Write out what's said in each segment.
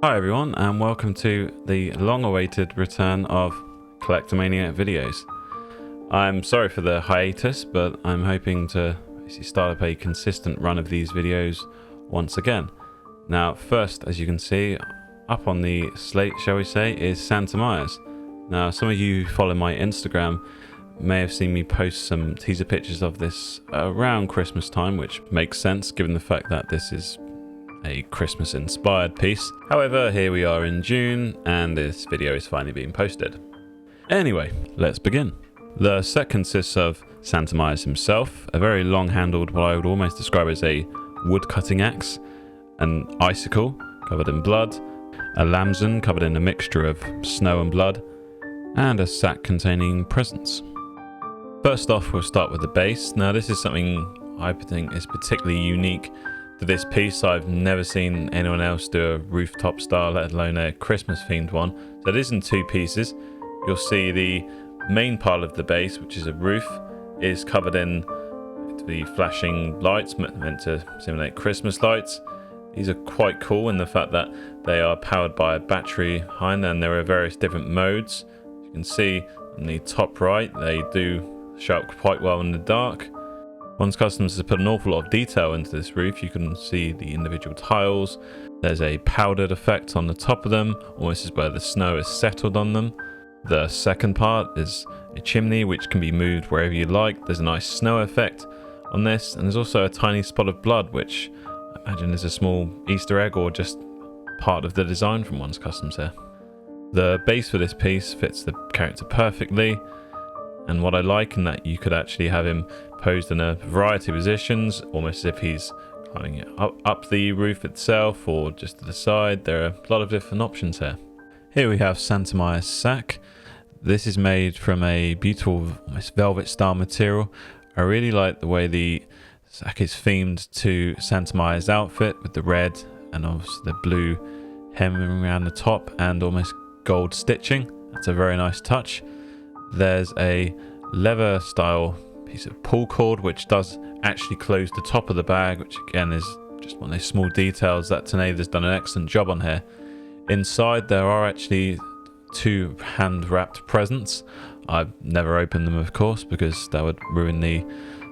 Hi everyone, and welcome to the long-awaited return of Collectomania videos. I'm sorry for the hiatus, but I'm hoping to basically start up a consistent run of these videos once again. Now, first, as you can see, up on the slate, shall we say, is Santa Myers. Now, some of you who follow my Instagram may have seen me post some teaser pictures of this around Christmas time, which makes sense given the fact that this is a Christmas inspired piece. However, here we are in June and this video is finally being posted. Anyway, let's begin. The set consists of Santa Myers himself, a very long handled, what I would almost describe as a wood cutting axe, an icicle covered in blood, a lambson covered in a mixture of snow and blood, and a sack containing presents. First off, we'll start with the base. Now, this is something I think is particularly unique to this piece. I've never seen anyone else do a rooftop style, let alone a Christmas themed one. So it is in two pieces. You'll see the main part of the base, which is a roof, is covered in the flashing lights meant to simulate Christmas lights. These are quite cool in the fact that they are powered by a battery behind, and there are various different modes. You can see in the top right, they do show up quite well in the dark. Once Customs has put an awful lot of detail into this roof, you can see the individual tiles. There's a powdered effect on the top of them, almost as where the snow is settled on them. The second part is a chimney which can be moved wherever you like. There's a nice snow effect on this, and there's also a tiny spot of blood, which I imagine is a small Easter egg or just part of the design from Once Customs here. The base for this piece fits the character perfectly, and what I like in that you could actually have him posed in a variety of positions, almost as if he's climbing up the roof itself or just to the side. There are a lot of different options here. Here we have Santa Myers sack. This is made from a beautiful, almost velvet style material. I really like the way the sack is themed to Santa Myers' outfit with the red and obviously the blue hemming around the top and almost gold stitching. That's a very nice touch. There's a leather style piece of pull cord which does actually close the top of the bag, which again is just one of those small details that Tineyla's done an excellent job on here. Inside there are actually two hand wrapped presents. I've never opened them, of course, because that would ruin the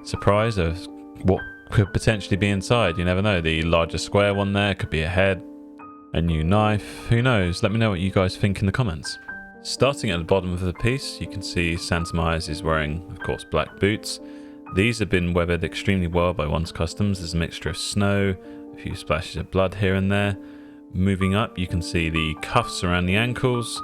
surprise of what could potentially be inside. You never know. The larger square one there could be a head, a new knife, who knows. Let me know what you guys think in the comments. Starting at the bottom of the piece, you can see Santa Myers is wearing, of course, black boots. These have been weathered extremely well by Once Customs. There's a mixture of snow, a few splashes of blood here and there. Moving up, you can see the cuffs around the ankles,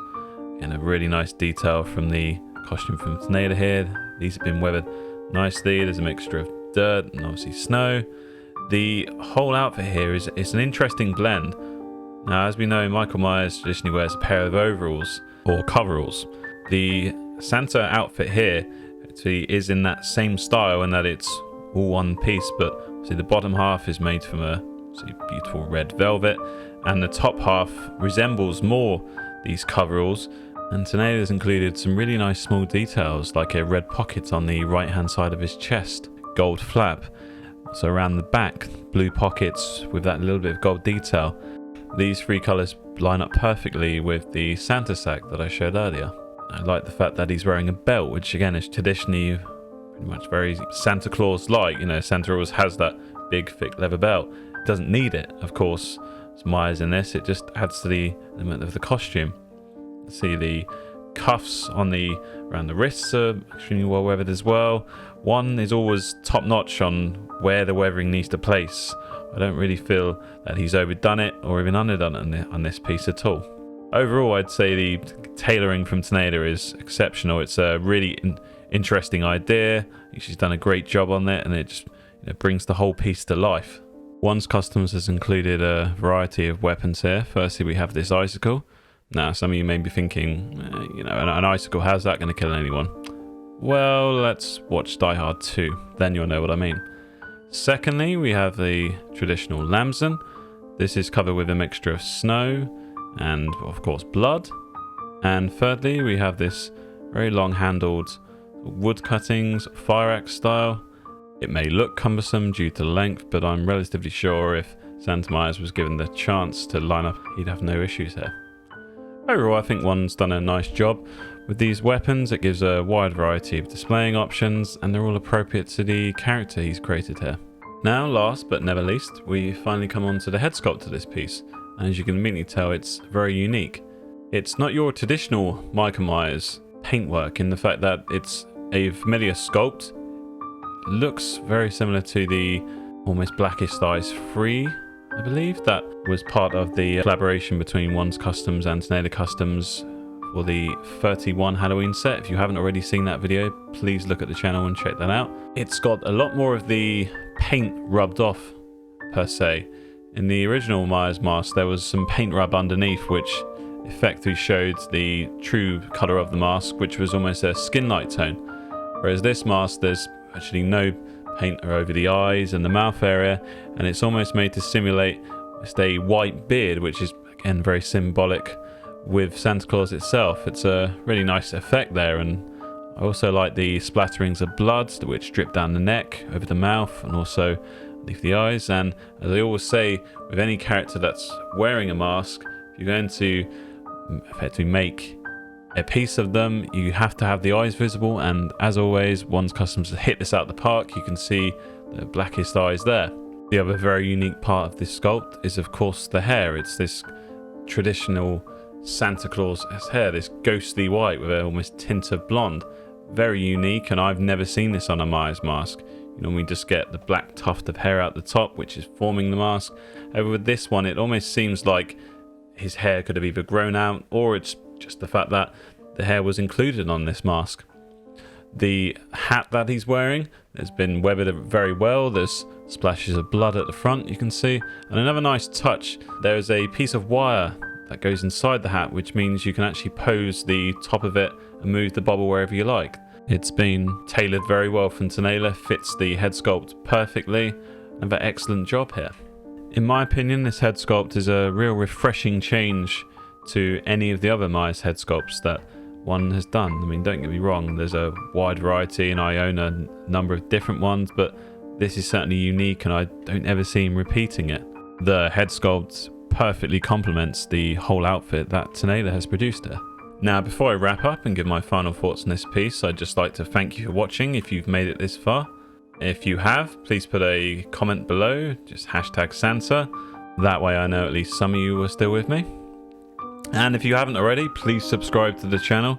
and a really nice detail from the costume from Tineyla here. These have been weathered nicely. There's a mixture of dirt and obviously snow. The whole outfit here is an interesting blend. Now, as we know, Michael Myers traditionally wears a pair of overalls or coveralls. The Santa outfit here actually is in that same style in that it's all one piece, but see the bottom half is made from a beautiful red velvet, and the top half resembles more these coveralls. And Tineyla's included some really nice small details, like a red pocket on the right hand side of his chest, gold flap. So around the back, blue pockets with that little bit of gold detail. These three colours line up perfectly with the Santa sack that I showed earlier. I like the fact that he's wearing a belt, which again is traditionally pretty much very Santa Claus-like. You know, Santa always has that big thick leather belt. It doesn't need it, of course. It's Myers in this. It just adds to the element of the costume. See the cuffs on around the wrists are extremely well weathered as well. One is always top notch on where the weathering needs to place. I don't really feel that he's overdone it or even underdone it on this piece at all. Overall, I'd say the tailoring from Tineyla is exceptional. It's a really interesting idea. She's done a great job on it, and it just brings the whole piece to life. Once Customs has included a variety of weapons here. Firstly, we have this icicle. Now, some of you may be thinking, an icicle, how's that going to kill anyone? Well, let's watch Die Hard 2, then you'll know what I mean. Secondly, we have the traditional lambson. This is covered with a mixture of snow and, of course, blood. And thirdly, we have this very long-handled wood cuttings, fire axe style. It may look cumbersome due to length, but I'm relatively sure if Santa Myers was given the chance to line up, he'd have no issues here. Overall, I think one's done a nice job with these weapons. It gives a wide variety of displaying options, and they're all appropriate to the character he's created here. Now, last but never least, we finally come on to the head sculpt of this piece, and as you can immediately tell, it's very unique. It's not your traditional Michael Myers paintwork in the fact that it's a familiar sculpt. It looks very similar to the almost Blackest Eyes 3, I believe. That was part of the collaboration between One's Customs and Tineyla Customs for the 31 Halloween set. If you haven't already seen that video, please look at the channel and check that out. It's got a lot more of the paint rubbed off, per se. In the original Myers mask, there was some paint rub underneath, which effectively showed the true colour of the mask, which was almost a skin-like tone. Whereas this mask, there's actually no paint over the eyes and the mouth area, and it's almost made to simulate just a white beard, which is again very symbolic with Santa Claus itself. It's a really nice effect there, and I also like the splatterings of blood which drip down the neck, over the mouth, and also underneath the eyes. And as I always say, with any character that's wearing a mask, if you're going to effectively make a piece of them, you have to have the eyes visible, and as always, One's Customs has hit this out of the park. You can see the Blackest Eyes there. The other very unique part of this sculpt is of course the hair. It's this traditional Santa Claus hair, this ghostly white with an almost tint of blonde. Very unique, and I've never seen this on a Myers mask. You normally just get the black tuft of hair out the top, which is forming the mask. However, with this one, it almost seems like his hair could have either grown out, or it's just the fact that the hair was included on this mask. The hat that he's wearing has been weathered very well. There's splashes of blood at the front, you can see. And another nice touch, there's a piece of wire that goes inside the hat, which means you can actually pose the top of it and move the bobble wherever you like. It's been tailored very well from Tineyla, fits the head sculpt perfectly. Another excellent job here. In my opinion, this head sculpt is a real refreshing change to any of the other Myers head sculpts that One has done. I mean, don't get me wrong, there's a wide variety and I own a number of different ones, but this is certainly unique and I don't ever see him repeating it. The head sculpt perfectly complements the whole outfit that Tineyla has produced here. Now, before I wrap up and give my final thoughts on this piece, I'd just like to thank you for watching if you've made it this far. If you have, please put a comment below, just hashtag Santa. That way I know at least some of you are still with me. And if you haven't already, please subscribe to the channel,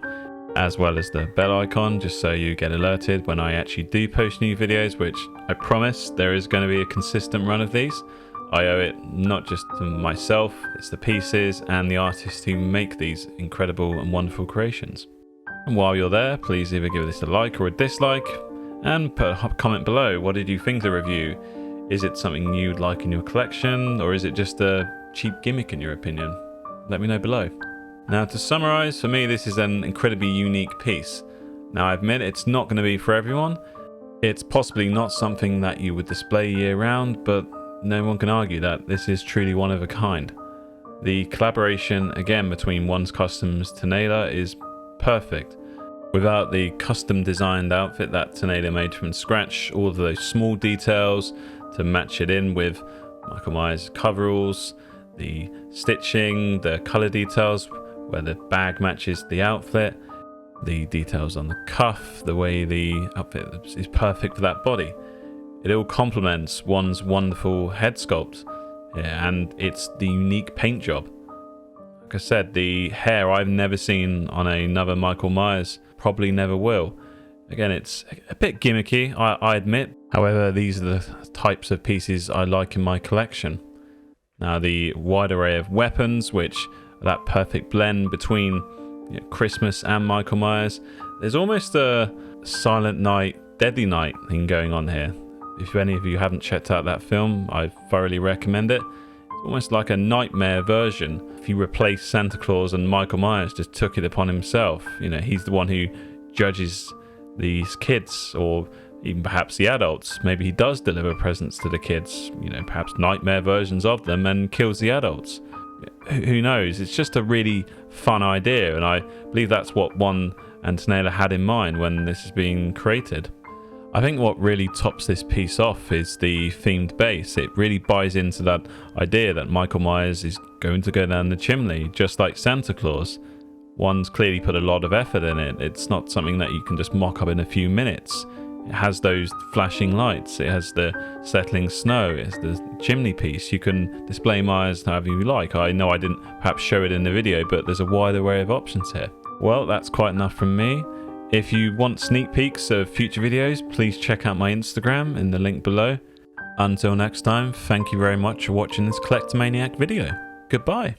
as well as the bell icon, just so you get alerted when I actually do post new videos, which I promise there is going to be a consistent run of these. I owe it not just to myself, it's the pieces and the artists who make these incredible and wonderful creations. And while you're there, please either give this a like or a dislike, and put a comment below. What did you think of the review? Is it something you'd like in your collection, or is it just a cheap gimmick in your opinion? Let me know below. Now, to summarize, for me this is an incredibly unique piece. Now, I admit it's not going to be for everyone. It's possibly not something that you would display year round, but no one can argue that this is truly one of a kind. The collaboration, again, between One's Customs Tineyla is perfect. Without the custom designed outfit that Tineyla made from scratch, all of those small details to match it in with Michael Myers coveralls, the stitching, the color details where the bag matches the outfit, the details on the cuff, the way the outfit is perfect for that body. It all complements One's wonderful head sculpt, and it's the unique paint job. Like I said, the hair I've never seen on another Michael Myers, probably never will. Again, it's a bit gimmicky, I admit. However, these are the types of pieces I like in my collection. Now, the wide array of weapons, which are that perfect blend between Christmas and Michael Myers. There's almost a Silent Night, Deadly Night thing going on here. If any of you haven't checked out that film, I thoroughly recommend it. It's almost like a nightmare version. If you replace Santa Claus and Michael Myers just took it upon himself, he's the one who judges these kids, or even perhaps the adults. Maybe he does deliver presents to the kids, perhaps nightmare versions of them, and kills the adults. Who knows? It's just a really fun idea, and I believe that's what One and Tineyla had in mind when this is being created. I think what really tops this piece off is the themed base. It really buys into that idea that Michael Myers is going to go down the chimney, just like Santa Claus. One's clearly put a lot of effort in it. It's not something that you can just mock up in a few minutes. It has those flashing lights, it has the settling snow, it has the chimney piece. You can display Myers however you like. I know I didn't perhaps show it in the video, but there's a wide array of options here. Well, that's quite enough from me. If you want sneak peeks of future videos, please check out my Instagram in the link below. Until next time, thank you very much for watching this Collectomaniac video. Goodbye.